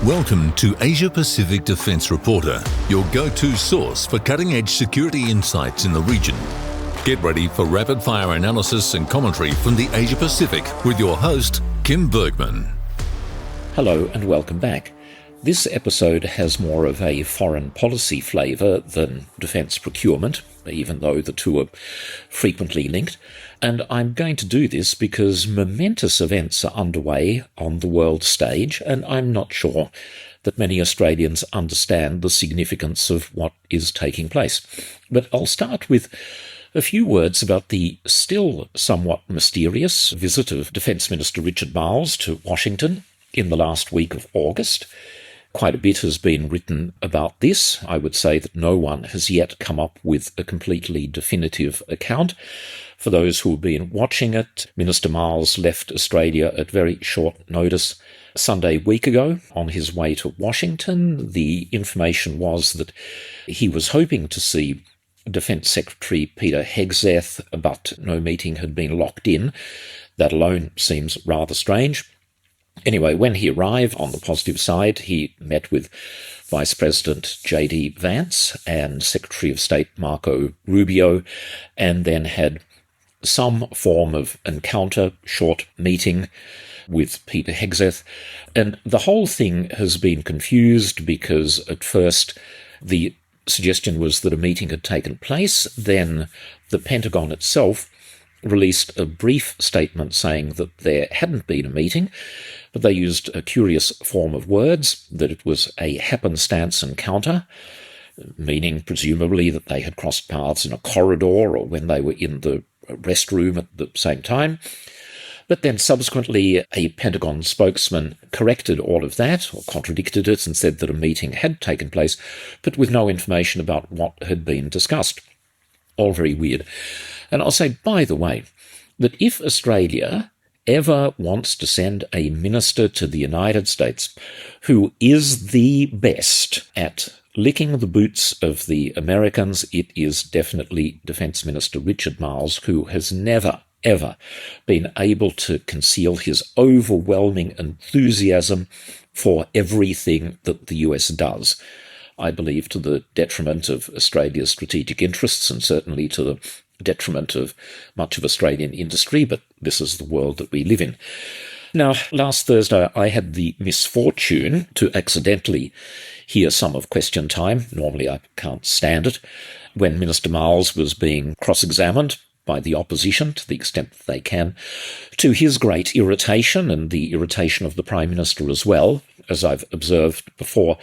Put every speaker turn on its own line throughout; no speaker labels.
Welcome to Asia Pacific Defence Reporter, your go-to source for cutting-edge security insights in the region. Get ready for rapid-fire analysis and commentary from the Asia Pacific with your host, Kim Bergman.
Hello and welcome back. This episode has more of a foreign policy flavour than defence procurement, even though the two are frequently linked. And I'm going to do this because momentous events are underway on the world stage, and I'm not sure that many Australians understand the significance of what is taking place. But I'll start with a few words about the still somewhat mysterious visit of Defence Minister Richard Marles to Washington in the last week of August. Quite a bit has been written about this. I would say that no one has yet come up with a completely definitive account. For those who have been watching it, Minister Marles left Australia at very short notice Sunday week ago on his way to Washington. The information was that he was hoping to see Defence Secretary Pete Hegseth, but no meeting had been locked in. That alone seems rather strange. Anyway, when he arrived, on the positive side, he met with Vice President J.D. Vance and Secretary of State Marco Rubio, and then had some form of encounter, short meeting with Pete Hegseth. And the whole thing has been confused because at first the suggestion was that a meeting had taken place. Then the Pentagon itself released a brief statement saying that there hadn't been a meeting, but they used a curious form of words, that it was a happenstance encounter, meaning presumably that they had crossed paths in a corridor or when they were in the restroom at the same time. But then subsequently a Pentagon spokesman corrected all of that, or contradicted it, and said that a meeting had taken place, but with no information about what had been discussed. All very weird. And I'll say, by the way, that if Australia ever wants to send a minister to the United States who is the best at licking the boots of the Americans, it is definitely Defence Minister Richard Marles, who has never, ever been able to conceal his overwhelming enthusiasm for everything that the US does. I believe to the detriment of Australia's strategic interests and certainly to the detriment of much of Australian industry, but this is the world that we live in. Now, last Thursday I had the misfortune to accidentally hear some of Question Time. Normally I can't stand it. When Minister Marles was being cross-examined by the opposition, to the extent that they can, to his great irritation and the irritation of the Prime Minister as well, as I've observed before,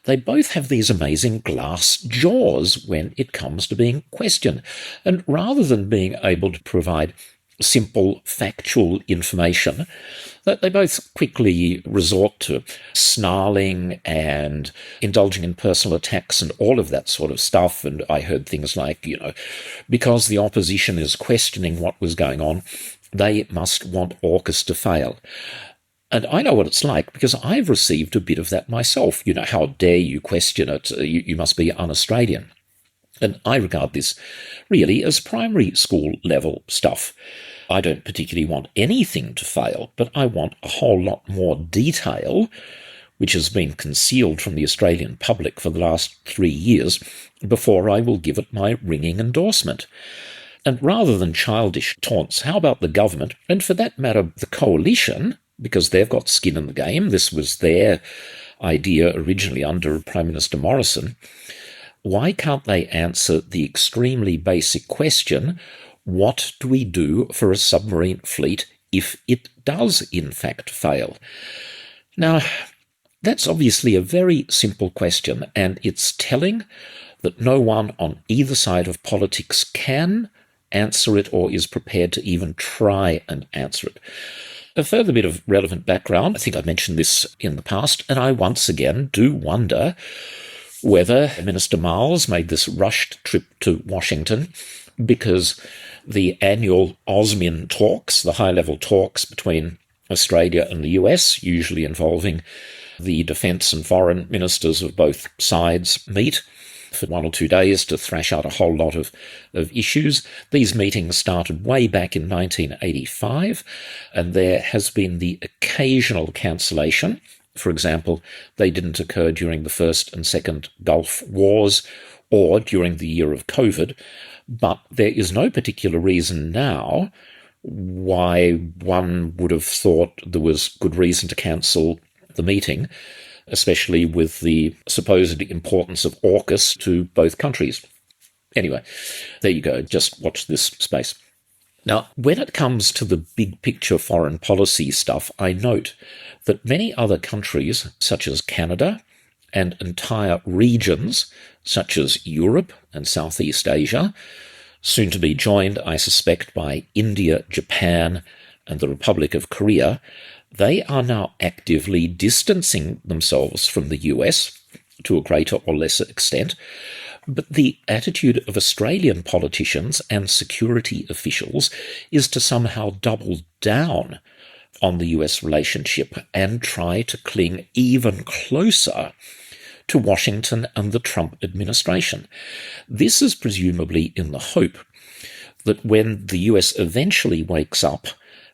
they both have these amazing glass jaws when it comes to being questioned. And rather than being able to provide simple, factual information, that they both quickly resort to snarling and indulging in personal attacks and all of that sort of stuff. And I heard things like, because the opposition is questioning what was going on, they must want AUKUS to fail. And I know what it's like because I've received a bit of that myself. How dare you question it? You must be un-Australian. And I regard this really as primary school level stuff. I don't particularly want anything to fail, but I want a whole lot more detail, which has been concealed from the Australian public for the last 3 years, before I will give it my ringing endorsement. And rather than childish taunts, how about the government, and for that matter, the coalition, because they've got skin in the game. This was their idea originally under Prime Minister Morrison. Why can't they answer the extremely basic question, what do we do for a submarine fleet if it does in fact fail? Now, that's obviously a very simple question, and it's telling that no one on either side of politics can answer it or is prepared to even try and answer it. A further bit of relevant background, I think I mentioned this in the past, and I once again do wonder whether Minister Marles made this rushed trip to Washington because the annual AUSMIN talks, the high-level talks between Australia and the US, usually involving the defence and foreign ministers of both sides, meet for 1 or 2 days to thrash out a whole lot of issues. These meetings started way back in 1985, and there has been the occasional cancellation For example, they didn't occur during the First and Second Gulf Wars or during the year of COVID, but there is no particular reason now why one would have thought there was good reason to cancel the meeting, especially with the supposed importance of AUKUS to both countries. Anyway, there you go. Just watch this space. Now, when it comes to the big picture foreign policy stuff, I note that many other countries, such as Canada, and entire regions, such as Europe and Southeast Asia, soon to be joined, I suspect, by India, Japan, and the Republic of Korea, they are now actively distancing themselves from the US to a greater or lesser extent. But the attitude of Australian politicians and security officials is to somehow double down on the US relationship and try to cling even closer to Washington and the Trump administration. This is presumably in the hope that when the US eventually wakes up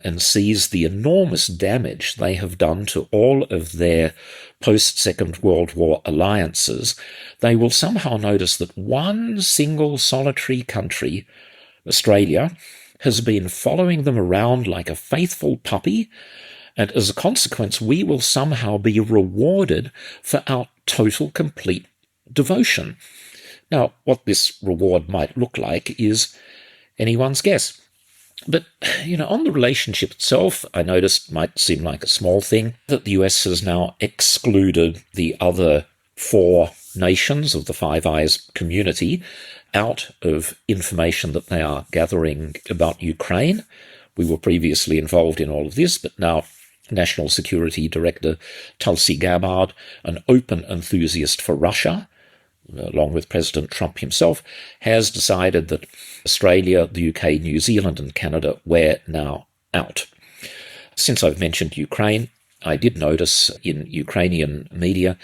and sees the enormous damage they have done to all of their post-Second World War alliances, they will somehow notice that one single solitary country, Australia, has been following them around like a faithful puppy, and as a consequence we will somehow be rewarded for our total, complete devotion. Now, what this reward might look like is anyone's guess. But, on the relationship itself, I noticed might seem like a small thing, that the US has now excluded the other 4 nations of the Five Eyes community out of information that they are gathering about Ukraine. We were previously involved in all of this, but now National Security Director Tulsi Gabbard, an open enthusiast for Russia, along with President Trump himself, has decided that Australia, the UK, New Zealand and Canada were now out. Since I've mentioned Ukraine, I did notice in Ukrainian media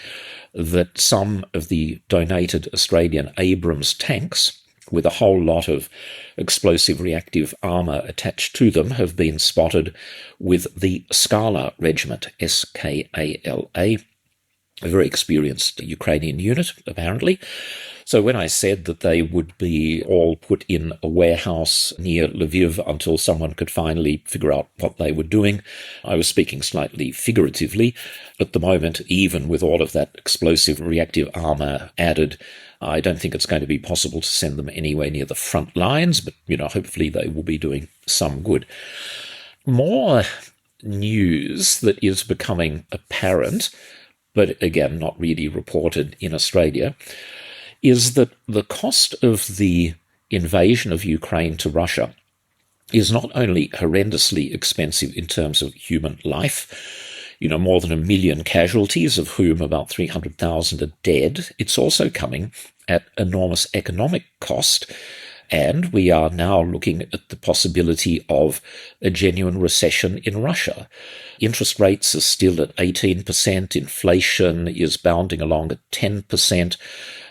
that some of the donated Australian Abrams tanks, with a whole lot of explosive reactive armour attached to them, have been spotted with the Skala Regiment, Skala, a very experienced Ukrainian unit, apparently. So when I said that they would be all put in a warehouse near Lviv until someone could finally figure out what they were doing, I was speaking slightly figuratively. At the moment, even with all of that explosive reactive armour added, I don't think it's going to be possible to send them anywhere near the front lines, but, hopefully they will be doing some good. More news that is becoming apparent, but again not really reported in Australia, is that the cost of the invasion of Ukraine to Russia is not only horrendously expensive in terms of human life, more than 1 million casualties, of whom about 300,000 are dead. It's also coming at enormous economic cost, and we are now looking at the possibility of a genuine recession in Russia. Interest rates are still at 18%, inflation is bounding along at 10%,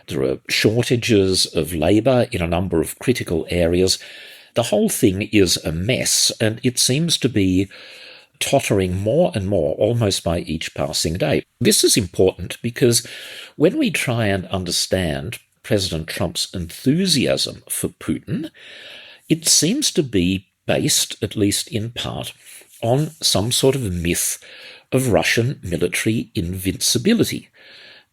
there are shortages of labour in a number of critical areas. The whole thing is a mess, and it seems to be tottering more and more almost by each passing day. This is important because when we try and understand President Trump's enthusiasm for Putin, it seems to be based, at least in part, on some sort of myth of Russian military invincibility.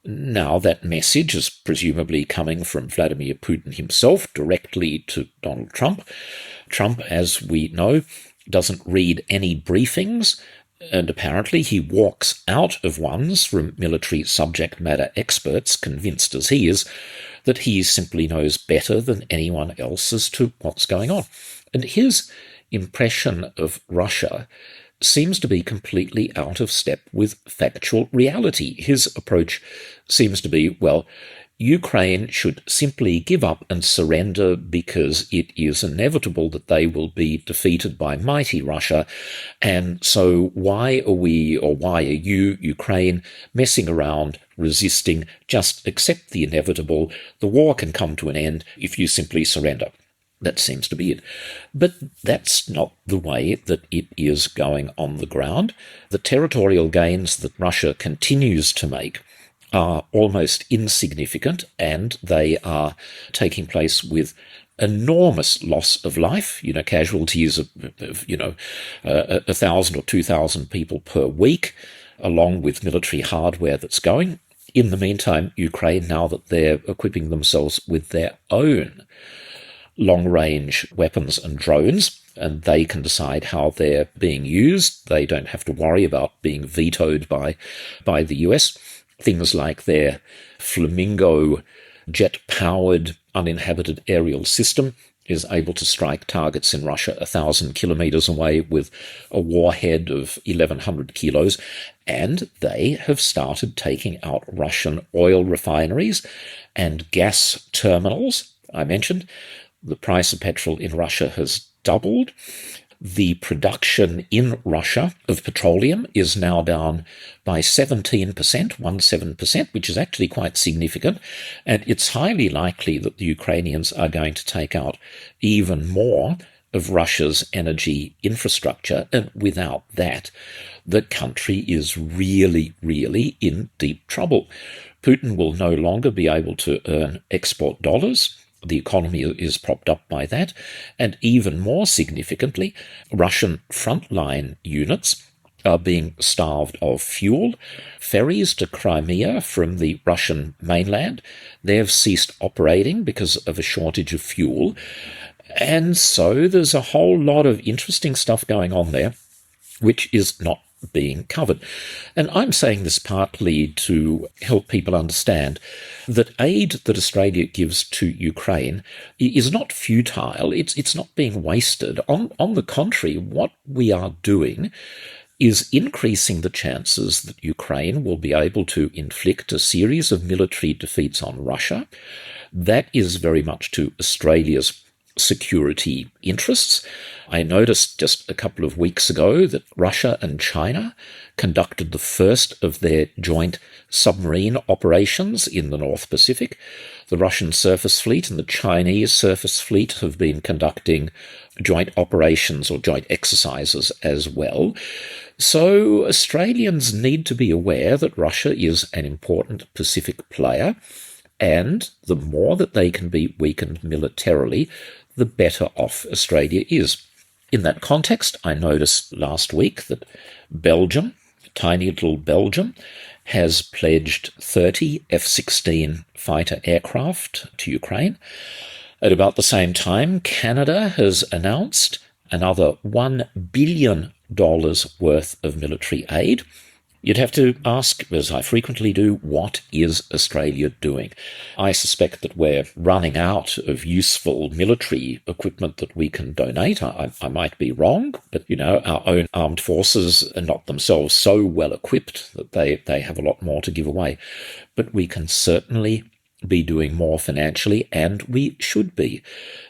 Now, that message is presumably coming from Vladimir Putin himself directly to Donald Trump. Trump, as we know, doesn't read any briefings, and apparently he walks out of ones from military subject matter experts, convinced as he is that he simply knows better than anyone else as to what's going on. And his impression of Russia seems to be completely out of step with factual reality. His approach seems to be, Ukraine should simply give up and surrender because it is inevitable that they will be defeated by mighty Russia. And so why are you, Ukraine, messing around, resisting? Just accept the inevitable. The war can come to an end if you simply surrender. That seems to be it. But that's not the way that it is going on the ground. The territorial gains that Russia continues to make are almost insignificant, and they are taking place with enormous loss of life, casualties of 1,000 or 2,000 people per week, along with military hardware that's going. In the meantime, Ukraine, now that they're equipping themselves with their own long-range weapons and drones, and they can decide how they're being used. They don't have to worry about being vetoed by the US. Things like their Flamingo jet-powered uninhabited aerial system is able to strike targets in Russia 1,000 kilometers away with a warhead of 1,100 kilos, and they have started taking out Russian oil refineries and gas terminals. I mentioned the price of petrol in Russia has doubled. The production in Russia of petroleum is now down by 17%, which is actually quite significant, and it's highly likely that the Ukrainians are going to take out even more of Russia's energy infrastructure, and without that, the country is really, really in deep trouble. Putin will no longer be able to earn export dollars. The economy is propped up by that, and even more significantly, Russian frontline units are being starved of fuel. Ferries to Crimea from the Russian mainland, they have ceased operating because of a shortage of fuel. And so there's a whole lot of interesting stuff going on there, which is not being covered. And I'm saying this partly to help people understand that aid that Australia gives to Ukraine is not futile. It's not being wasted. On the contrary, what we are doing is increasing the chances that Ukraine will be able to inflict a series of military defeats on Russia. That is very much to Australia's security interests. I noticed just a couple of weeks ago that Russia and China conducted the first of their joint submarine operations in the North Pacific. The Russian surface fleet and the Chinese surface fleet have been conducting joint operations or joint exercises as well. So Australians need to be aware that Russia is an important Pacific player, and the more that they can be weakened militarily, the better off Australia is. In that context, I noticed last week that Belgium, tiny little Belgium, has pledged 30 F-16 fighter aircraft to Ukraine. At about the same time, Canada has announced another $1 billion worth of military aid. You'd have to ask, as I frequently do, what is Australia doing? I suspect that we're running out of useful military equipment that we can donate. I might be wrong, but, our own armed forces are not themselves so well equipped that they have a lot more to give away. But we can certainly be doing more financially, and we should be.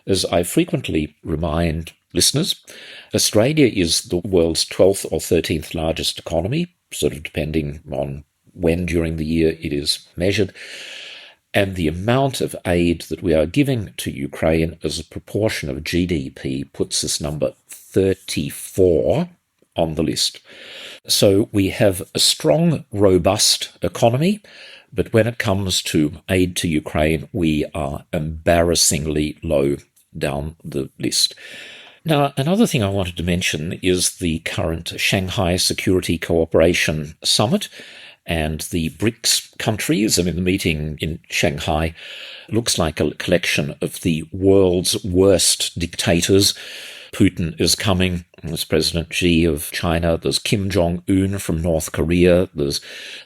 As I frequently remind listeners, Australia is the world's 12th or 13th largest economy, sort of depending on when during the year it is measured, and the amount of aid that we are giving to Ukraine as a proportion of GDP puts us number 34 on the list. So we have a strong, robust economy, but when it comes to aid to Ukraine, we are embarrassingly low down the list. Now, another thing I wanted to mention is the current Shanghai Security Cooperation Summit and the BRICS countries. The meeting in Shanghai looks like a collection of the world's worst dictators. Putin is coming. There's President Xi of China. There's Kim Jong-un from North Korea. There's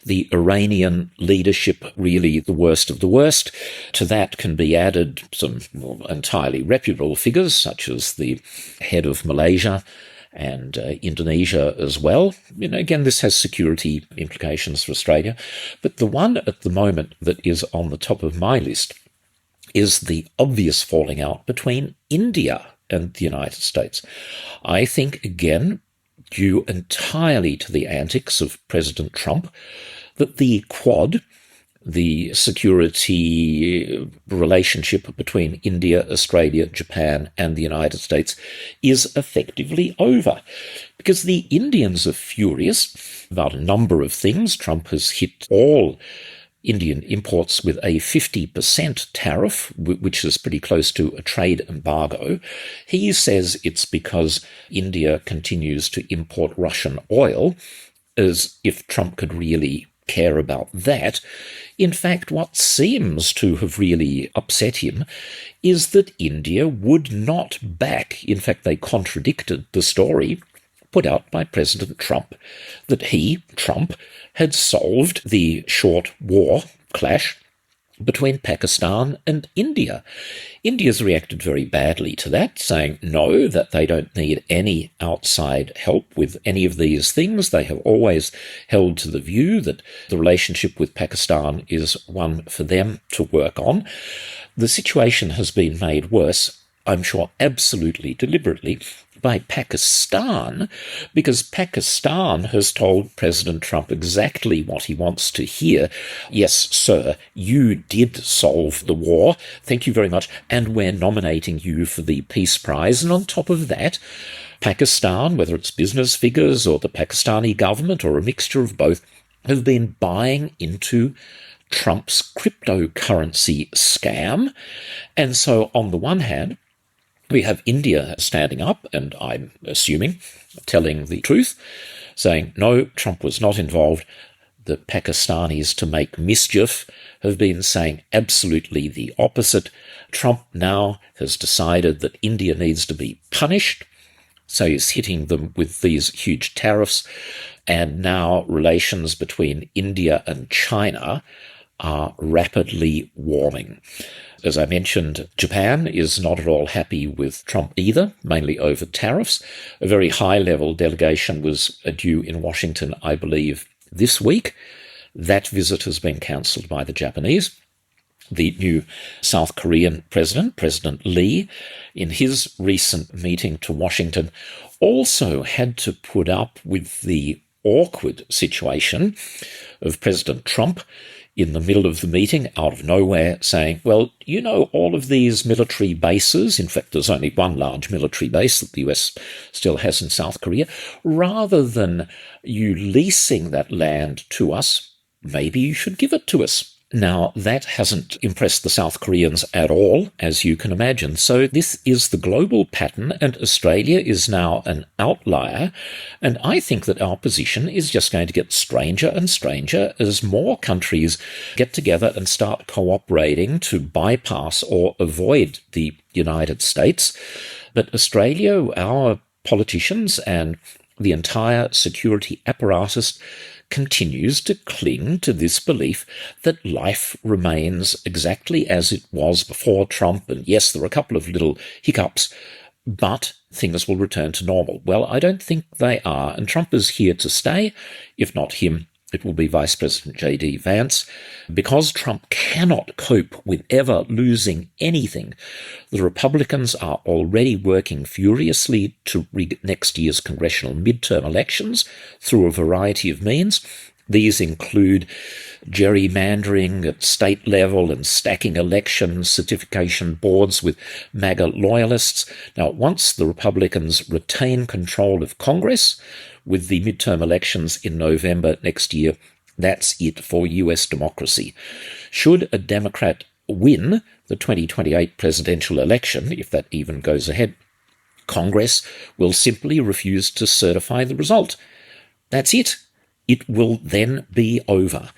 the Iranian leadership, really the worst of the worst. To that can be added some entirely reputable figures, such as the head of Malaysia and Indonesia as well. Again, this has security implications for Australia. But the one at the moment that is on the top of my list is the obvious falling out between India and the United States. I think, again, due entirely to the antics of President Trump, that the Quad, the security relationship between India, Australia, Japan, and the United States is effectively over. Because the Indians are furious about a number of things. Trump has hit all Indian imports with a 50% tariff, which is pretty close to a trade embargo. He says it's because India continues to import Russian oil, as if Trump could really care about that. In fact, what seems to have really upset him is that India would not back, in fact, they contradicted the story put out by President Trump, that he, Trump, had solved the short war clash between Pakistan and India. India's reacted very badly to that, saying no, that they don't need any outside help with any of these things. They have always held to the view that the relationship with Pakistan is one for them to work on. The situation has been made worse, I'm sure absolutely deliberately, by Pakistan, because Pakistan has told President Trump exactly what he wants to hear. Yes, sir, you did solve the war. Thank you very much. And we're nominating you for the Peace Prize. And on top of that, Pakistan, whether it's business figures or the Pakistani government or a mixture of both, have been buying into Trump's cryptocurrency scam. And so on the one hand, we have India standing up, and I'm assuming telling the truth, saying, no, Trump was not involved. The Pakistanis, to make mischief, have been saying absolutely the opposite. Trump now has decided that India needs to be punished, so he's hitting them with these huge tariffs, and now relations between India and China are rapidly warming. As I mentioned, Japan is not at all happy with Trump either, mainly over tariffs. A very high-level delegation was due in Washington, I believe, this week. That visit has been cancelled by the Japanese. The new South Korean president, President Lee, in his recent meeting to Washington, also had to put up with the awkward situation of President Trump in the middle of the meeting, out of nowhere, saying, well, you know, all of these military bases, in fact, there's only one large military base that the US still has in South Korea, rather than you leasing that land to us, maybe you should give it to us. Now, that hasn't impressed the South Koreans at all, as you can imagine. So this is the global pattern, and Australia is now an outlier. And I think that our position is just going to get stranger and stranger as more countries get together and start cooperating to bypass or avoid the United States. But Australia, our politicians and the entire security apparatus continues to cling to this belief that life remains exactly as it was before Trump. And yes, there are a couple of little hiccups, but things will return to normal. Well, I don't think they are. And Trump is here to stay. If not him, it will be Vice President J.D. Vance. Because Trump cannot cope with ever losing anything, the Republicans are already working furiously to rig next year's congressional midterm elections through a variety of means. These include gerrymandering at state level and stacking election certification boards with MAGA loyalists. Now, once the Republicans retain control of Congress with the midterm elections in November next year, that's it for US democracy. Should a Democrat win the 2028 presidential election, if that even goes ahead, Congress will simply refuse to certify the result. That's it. It will then be over.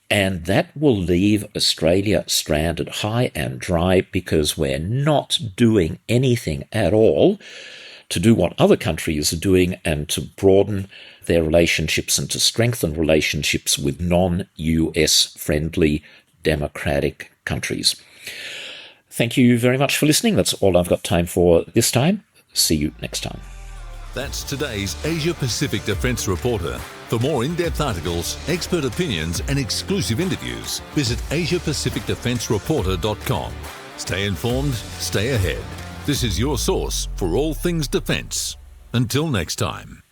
And that will leave Australia stranded high and dry because we're not doing anything at all to do what other countries are doing and to broaden their relationships and to strengthen relationships with non-US friendly democratic countries. Thank you very much for listening. That's all I've got time for this time. See you next time.
That's today's Asia Pacific Defence Reporter. For more in-depth articles, expert opinions and exclusive interviews, visit AsiaPacificDefenceReporter.com. Stay informed, stay ahead. This is your source for all things defence. Until next time.